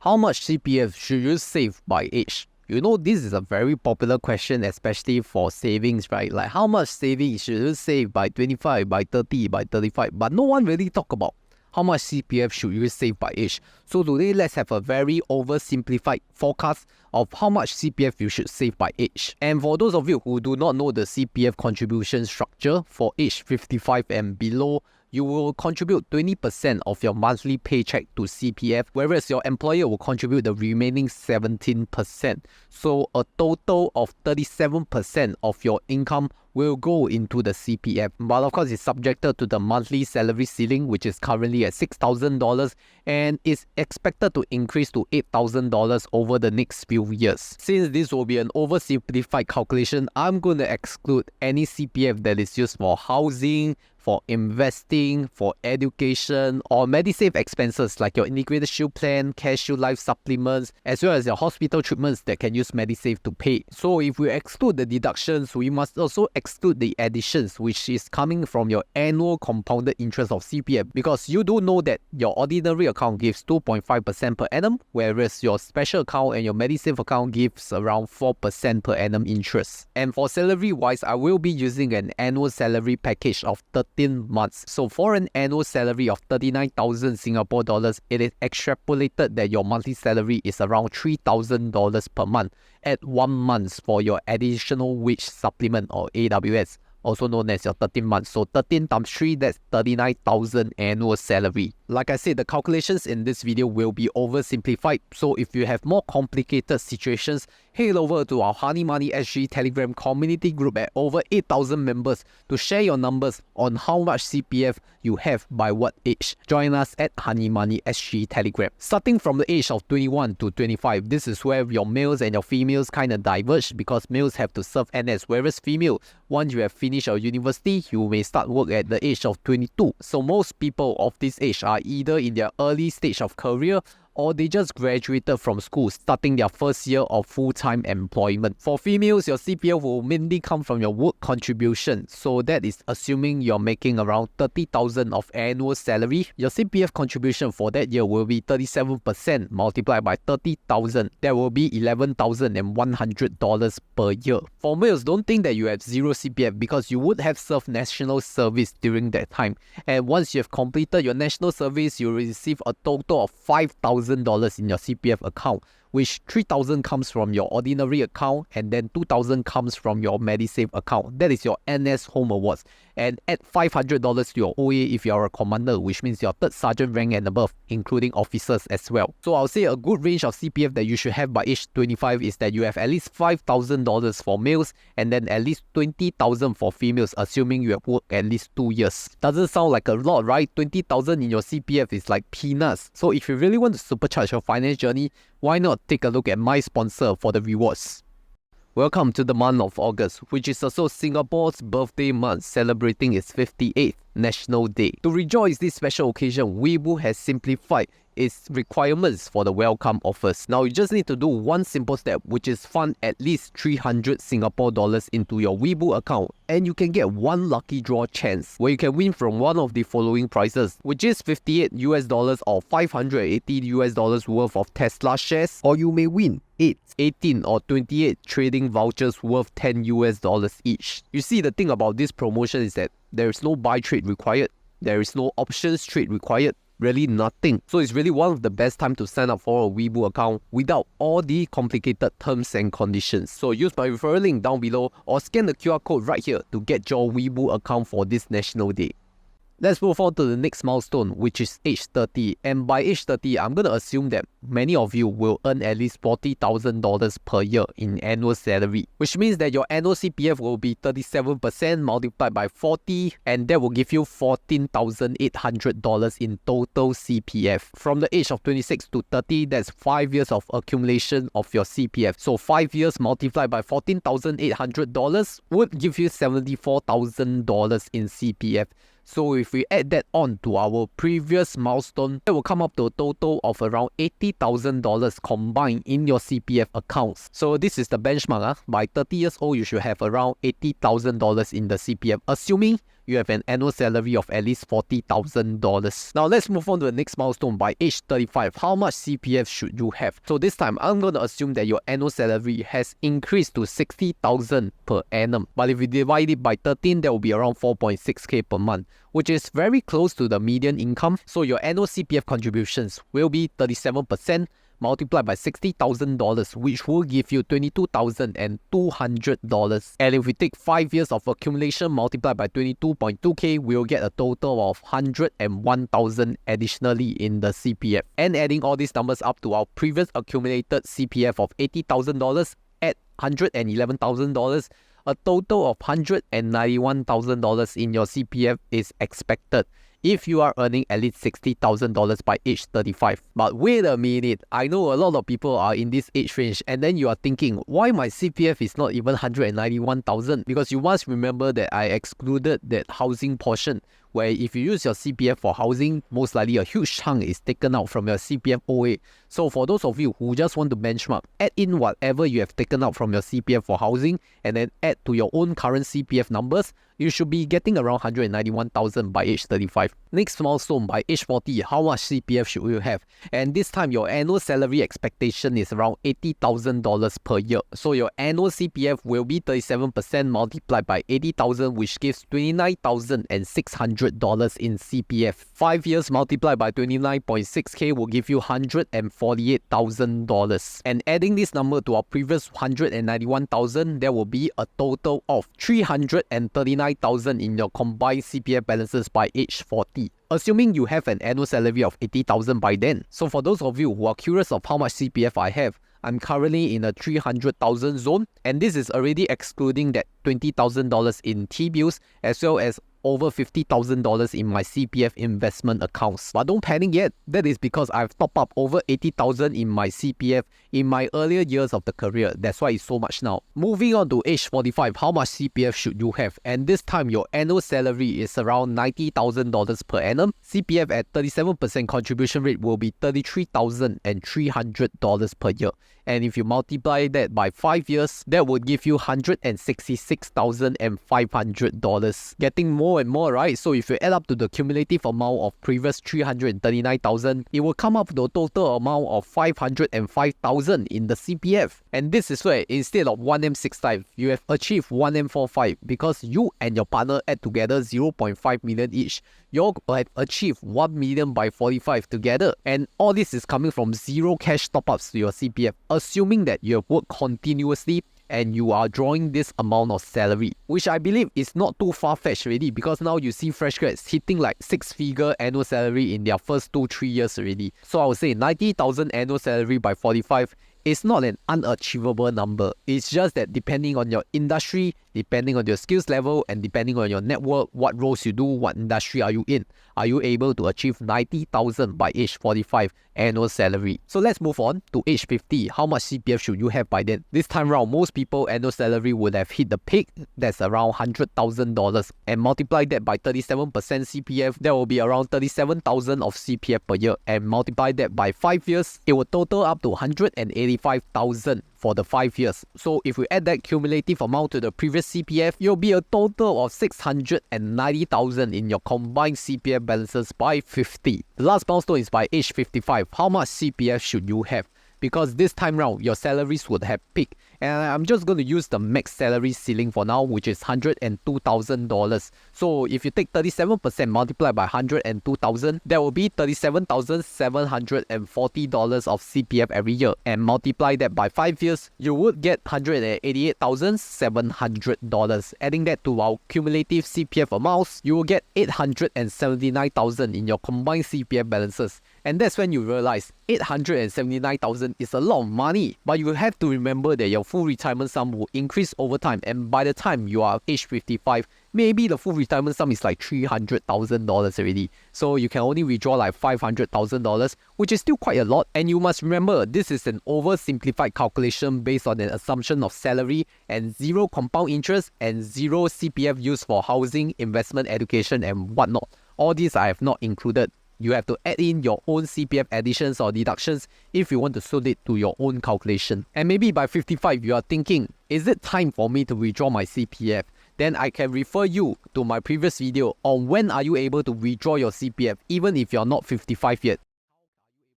How much CPF should you save by age? You know, this is a very popular question, especially for savings, right? Like how much savings should you save by 25, by 30, by 35? But no one really talk about how much CPF should you save by age. So today, let's have a very oversimplified forecast of how much CPF you should save by age. And for those of you who do not know the CPF contribution structure, for age 55 and below, you will contribute 20% of your monthly paycheck to CPF, whereas your employer will contribute the remaining 17%. So a total of 37% of your income will go into the CPF. But of course, it's subjected to the monthly salary ceiling, which is currently at $6,000 and is expected to increase to $8,000 over the next few years. Since this will be an oversimplified calculation, I'm going to exclude any CPF that is used for housing, for investing, for education, or Medisave expenses like your integrated shield plan, CareShield life supplements, as well as your hospital treatments that can use Medisave to pay. So if we exclude the deductions, we must also exclude the additions, which is coming from your annual compounded interest of CPF, because you do know that your ordinary account gives 2.5% per annum, whereas your special account and your Medisave account gives around 4% per annum interest. And for salary wise, I will be using an annual salary package of 13 months. So for an annual salary of 39,000 Singapore dollars, it is extrapolated that your monthly salary is around $3,000 per month at 1 month for your additional wage supplement, or AWS, also known as your 13 months. So 13 times 3, that's 39,000 annual salary. Like I said, the calculations in this video will be oversimplified. So if you have more complicated situations, head over to our Honey Money SG Telegram community group at over 8,000 members to share your numbers on how much CPF you have by what age. Join us at Honey Money SG Telegram. Starting from the age of 21 to 25, this is where your males and your females kind of diverge, because males have to serve NS, whereas female, once you have finished your university, you may start work at the age of 22. So most people of this age are either in their early stage of career or they just graduated from school, starting their first year of full-time employment. For females, your CPF will mainly come from your work contribution. So that is assuming you're making around 30,000 of annual salary. Your CPF contribution for that year will be 37% multiplied by 30,000. That will be $11,100 per year. For males, don't think that you have zero CPF, because you would have served national service during that time. And once you have completed your national service, you will receive a total of $5,000 in your CPF account, which 3,000 comes from your ordinary account and then 2,000 comes from your Medisave account. That is your NS Home Awards. And add $500 to your OA if you are a commander, which means your third sergeant rank and above, including officers as well. So I'll say a good range of CPF that you should have by age 25 is that you have at least $5,000 for males and then at least $20,000 for females, assuming you have worked at least 2 years. Doesn't sound like a lot, right? 20,000 in your CPF is like peanuts. So if you really want to supercharge your finance journey, why not take a look at my sponsor for the rewards? Welcome to the month of August, which is also Singapore's birthday month, celebrating its 58th National Day. To rejoice this special occasion, Weibo has simplified its requirements for the welcome offers. Now you just need to do one simple step, which is fund at least 300 Singapore dollars into your Weibo account, and you can get one lucky draw chance where you can win from one of the following prizes, which is $58 or $580 worth of Tesla shares, or you may win 8, 18 or 28 trading vouchers worth $10 each. You see, the thing about this promotion is that there is no buy trade required, there is no options trade required, really nothing. So it's really one of the best time to sign up for a Weibo account without all the complicated terms and conditions. So use my referral link down below or scan the QR code right here to get your Weibo account for this National Day. Let's move on to the next milestone, which is age 30. And by age 30, I'm going to assume that many of you will earn at least $40,000 per year in annual salary, which means that your annual CPF will be 37% multiplied by 40, and that will give you $14,800 in total CPF. From the age of 26 to 30, that's 5 years of accumulation of your CPF. So 5 years multiplied by $14,800 would give you $74,000 in CPF. So if we add that on to our previous milestone, that will come up to a total of around $80,000 combined in your CPF accounts. So this is the benchmark. By 30 years old, you should have around $80,000 in the CPF, assuming you have an annual salary of at least $40,000. Now let's move on to the next milestone. By age 35, how much CPF should you have? So this time, I'm going to assume that your annual salary has increased to $60,000 per annum. But if you divide it by 13, that will be around 4.6k per month, which is very close to the median income. So your annual CPF contributions will be 37%, multiplied by $60,000, which will give you $22,200. And if we take 5 years of accumulation multiplied by 22.2k, we'll get a total of $101,000 additionally in the CPF. And adding all these numbers up to our previous accumulated CPF of $80,000 at $111,000, a total of $191,000 in your CPF is expected if you are earning at least $60,000 by age 35. But wait a minute, I know a lot of people are in this age range, and then you are thinking, why my CPF is not even $191,000? Because you must remember that I excluded that housing portion, where if you use your CPF for housing, most likely a huge chunk is taken out from your CPF OA. So for those of you who just want to benchmark, add in whatever you have taken out from your CPF for housing and then add to your own current CPF numbers, you should be getting around $191,000 by age 35. Next milestone, by age 40, how much CPF should you have? And this time, your annual salary expectation is around $80,000 per year. So your annual CPF will be 37% multiplied by 80,000, which gives $29,600 in CPF. 5 years multiplied by 29.6k will give you $148,000. And adding this number to our previous $191,000, there will be a total of $339,000 in your combined CPF balances by age 40. Assuming you have an annual salary of $80,000 by then. So for those of you who are curious of how much CPF I have, I'm currently in a $300,000 zone, and this is already excluding that $20,000 in T-bills as well as over $50,000 in my CPF investment accounts. But don't panic yet, that is because I've topped up over $80,000 in my CPF in my earlier years of the career. That's why it's so much now. Moving on to age 45, how much CPF should you have? And this time your annual salary is around $90,000 per annum. CPF at 37% contribution rate will be $33,300 per year. And if you multiply that by 5 years, that would give you $166,500. Getting more and more, right? So if you add up to the cumulative amount of previous $339,000, it will come up to a total amount of $505,000 in the CPF. And this is where instead of 1M65, you have achieved 1M45 because you and your partner add together 0.5 million each. You have achieved 1 million by 45 together. And all this is coming from zero cash top-ups to your CPF, assuming that you have worked continuously and you are drawing this amount of salary, which I believe is not too far-fetched already, because now you see fresh grads hitting like 6-figure annual salary in their first 2-3 years already. So I would say 90,000 annual salary by 45 is not an unachievable number. It's just that depending on your industry, depending on your skills level, and depending on your network, what roles you do, what industry are you in, are you able to achieve 90,000 by age 45 annual salary? So let's move on to age 50. How much CPF should you have by then? This time around, most people annual salary would have hit the peak. That's around $100,000, and multiply that by 37% CPF, that will be around $37,000 of CPF per year, and multiply that by 5 years, it will total up to $185,000 for the 5 years. So if we add that cumulative amount to the previous CPF, you'll be a total of $690,000 in your combined CPF balances by 50. The last milestone is by age 55. How much CPF should you have? Because this time round, your salaries would have peaked. And I'm just going to use the max salary ceiling for now, which is $102,000. So if you take 37% multiplied by $102,000, that will be $37,740 of CPF every year. And multiply that by 5 years, you would get $188,700. Adding that to our cumulative CPF amounts, you will get $879,000 in your combined CPF balances. And that's when you realize $879,000 is a lot of money. But you have to remember that your full retirement sum will increase over time. And by the time you are age 55, maybe the full retirement sum is like $300,000 already. So you can only withdraw like $500,000, which is still quite a lot. And you must remember, this is an oversimplified calculation based on an assumption of salary and zero compound interest and zero CPF used for housing, investment, education, and whatnot. All these I have not included. You have to add in your own CPF additions or deductions if you want to suit it to your own calculation. And maybe by 55, you are thinking, is it time for me to withdraw my CPF? then I can refer you to my previous video on when are you able to withdraw your CPF even if you're not 55 yet.